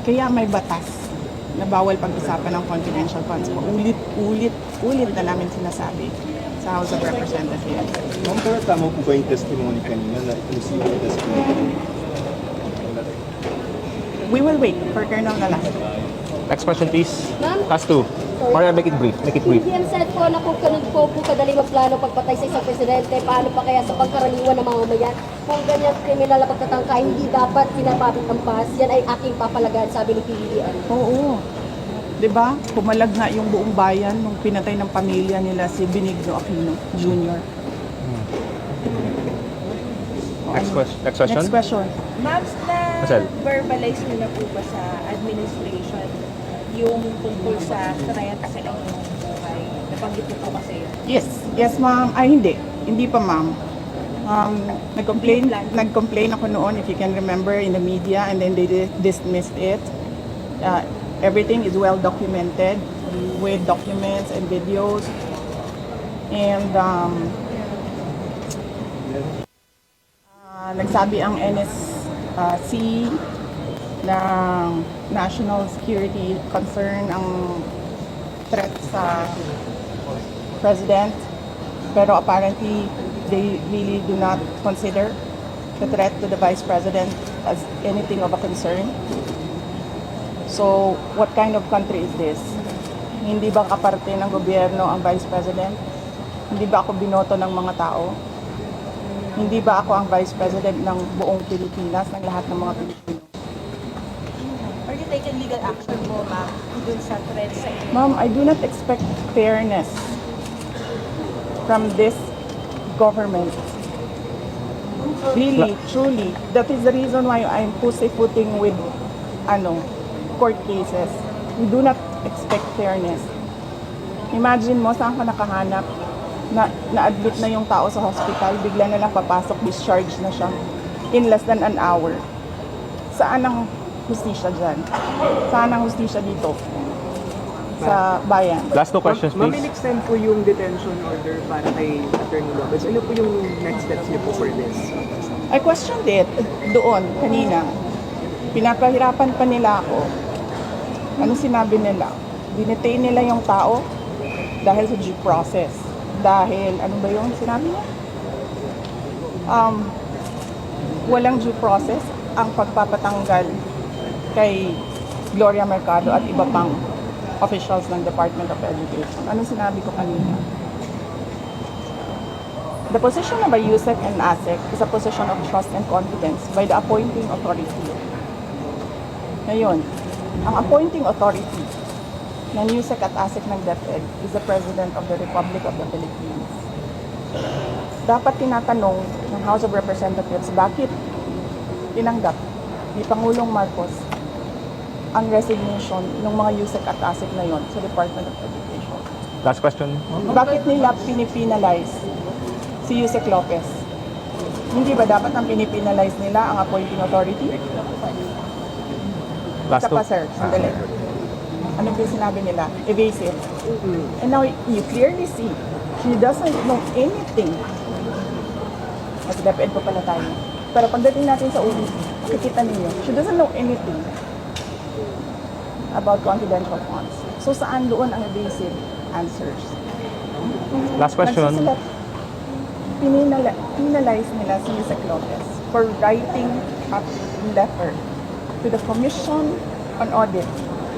Kaya may batas na bawal pag-usapan ng confidential funds. Ulit na namin sinasabi sa House of Representatives. Ma'am, pero tama po ba yung testimony kanina na exclusive yung testimony? We will wait for Colonel Nalasco. Next question, please. Ma'am? Last two. Maria, make it brief. Make it brief. Hindi said po na kung ganun po kadali magplano pagpatay sa isang presidente, paano pa kaya sa pagkaraniwan ng mga mamayan? Kung ganyan kriminal na pagtatangka, hindi dapat pinapapit ang pas. Yan ay aking papalagaan, sabi ni PBBM. Oo. 'Di ba? Pumalag na yung buong bayan nung pinatay ng pamilya nila si Benigno Aquino Jr. Next question. Next question. Next question. Ma'am, Marcel. na-verbalize nyo na po ba sa administration yung tungkol sa threat sa inyong buhay? Nabanggit niyo po kasi yun. Yes. Yes, ma'am. Ay, hindi. Hindi pa, ma'am. Nag-complain ako noon, if you can remember, in the media, and then they dismissed it. Everything is well documented with documents and videos. And nagsabi ang NSC na national security concern ang threat sa president, pero apparently they really do not consider the threat to the vice president as anything of a concern. So, what kind of country is this? Hindi ba kaparte ng gobyerno ang vice president? Hindi ba ako binoto ng mga tao? Hindi ba ako ang vice president ng buong Pilipinas, ng lahat ng mga Pilipino? Are you taking legal action mo, ma'am, dun sa threat sa inyo? Ma'am, I do not expect fairness from this government. Really, truly. That is the reason why I'm pussyfooting with court cases. We do not expect fairness. Imagine mo, saan ka nakahanap na-admit na yung tao sa hospital, bigla na lang papasok, discharge na siya in less than an hour. Saan ang hustisya dyan? Saan ang hustisya dito? Sa bayan. Last two questions, Ma'am, please. in-extend po yung detention order para kay Attorney Lopez. Ano po yung next steps niyo po for this? I questioned it doon, kanina. Pinapahirapan pa nila ako. Ano sinabi nila? Dinetain nila yung tao dahil sa due process. Dahil, ano ba yung sinabi niya? Walang due process ang pagpapatanggal kay Gloria Mercado at iba pang officials ng Department of Education. Anong sinabi ko kanina? The position of a USEC and ASEC is a position of trust and confidence by the appointing authority. Ngayon, ang appointing authority ng USEC at ASEC ng DepEd is the President of the Republic of the Philippines. Dapat tinatanong ng House of Representatives bakit tinanggap ni Pangulong Marcos ang resignation ng mga USEC at ASEC na yon sa Department of Education. Last question. Bakit nila pinipinalize si Yusek Lopez? Hindi ba dapat ang pinipinalize nila ang appointing authority? Last Isa two. pa, sir. Sandali. Ano ba yung sinabi nila? Evasive. And now, you clearly see, she doesn't know anything. Mas DepEd pa pala tayo. Pero pagdating natin sa OVP, makikita ninyo, she doesn't know anything about confidential funds. So, saan doon ang evasive answers? Last question. Penalize nila si Yusek Lopez for writing a letter to the Commission on Audit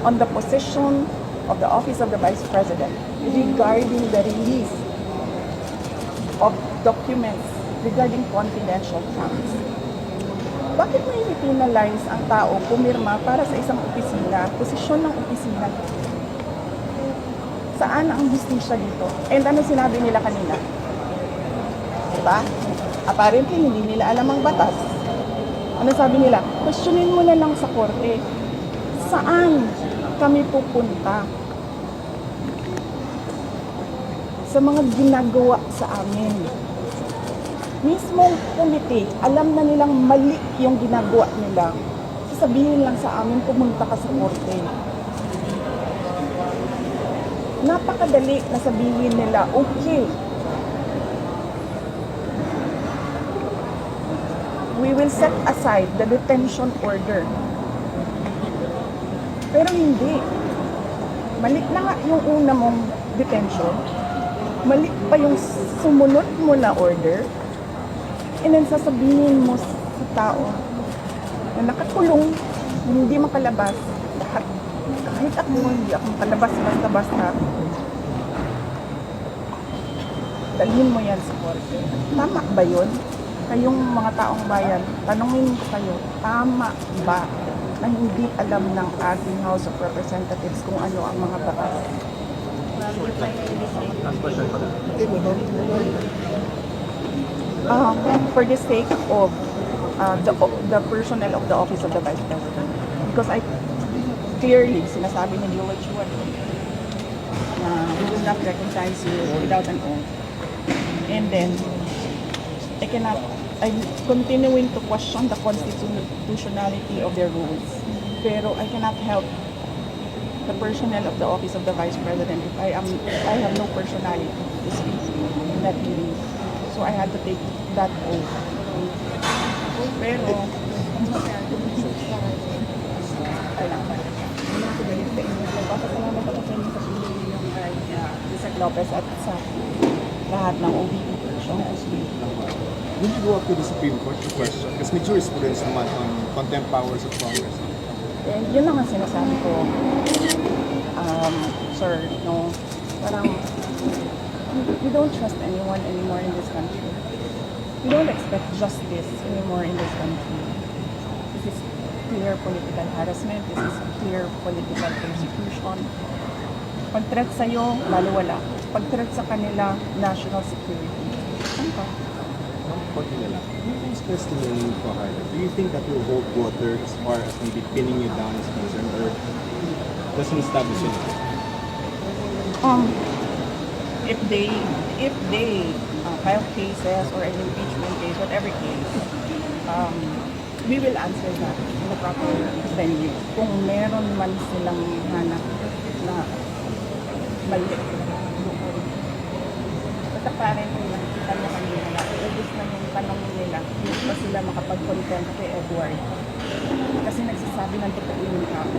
on the position of the Office of the Vice President regarding the release of documents regarding confidential funds. Bakit may penalize ang tao pumirma para sa isang opisina, posisyon ng opisina? Saan ang justisya dito? And ano sinabi nila kanina? Diba? Apparently, hindi nila alam ang batas. Ano sabi nila? Questionin mo na lang sa korte. Saan kami pupunta? Sa mga ginagawa sa amin. Mismong committee, alam na nilang mali yung ginagawa nila. Sasabihin lang sa amin, pumunta ka sa korte. Napakadali na sabihin nila, okay, we will set aside the detention order. Pero hindi. Mali na nga yung una mong detention. Mali pa yung sumunod mo na order. And then sasabihin mo sa tao na nakakulong, hindi makalabas. Lahat, kahit ako, hindi ako makalabas basta-basta. Dalhin mo yan sa korte. Tama ba yun? Kayong mga taong bayan, tanongin ko kayo, tama ba na hindi alam ng ating House of Representatives kung ano ang mga batas? Last question pa lang. For the sake of the personnel of the Office of the Vice President. Because I clearly, sinasabi ni George Ward na we will not recognize you without an oath. And then, I'm continuing to question the constitutionality of their rules. Pero I cannot help the personnel of the Office of the Vice President if I have no personality to speak in that meeting. So I had to take that oath. Pero, papasalamat ako sa inyo sa pinili yung kay Isaac Lopez at sa lahat ng OVP version. Will you go up to the Supreme Court to question? Kasi may jurisprudence naman on contempt powers of Congress. And yun lang ang sinasabi ko, sir, no, parang we don't trust anyone anymore in this country. We don't expect justice anymore in this country. This is clear political harassment, this is clear political persecution. Pag-threat sa'yo, baliwala. Pag-threat sa kanila, national security. Ano ka? Konti na lang. Yung testimony ko, Harvard, do you think that will hold water as far as maybe pinning you down is concerned, or doesn't establish anything? If they file cases or an impeachment case, whatever case, we will answer that in the proper venue. Kung meron man silang hanap na mali. Basta parang nakikita mo kanina na ubus na yung tanong nila, hindi pa sila makapag-content kay Edward. Kasi nagsasabi ng totoo yung tao.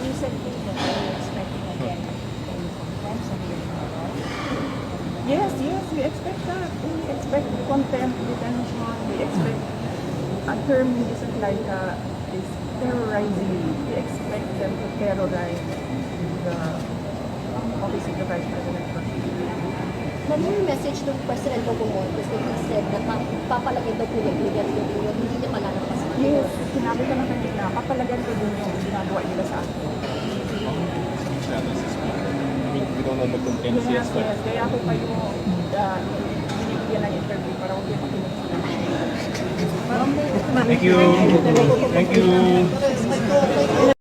You said that you're expecting again contempt sa hearing. Yes, we expect that. We expect contempt, detention. We expect a term hindi sa Laika is terrorizing. We expect them to terrorize the Office of the Vice President. Ma'am, yung message ng President Bongbong Marcos when he said na papalagay daw po ng immigrant yung hindi niya malalampas. Yes, sinabi ko na kanina, papalagan ko din yung ginagawa nila sa akin. We don't know the contents Yes, yet, but yes. Kaya ako kayo binibigyan ng interview para huwag kayo makinig. Thank you. Thank you.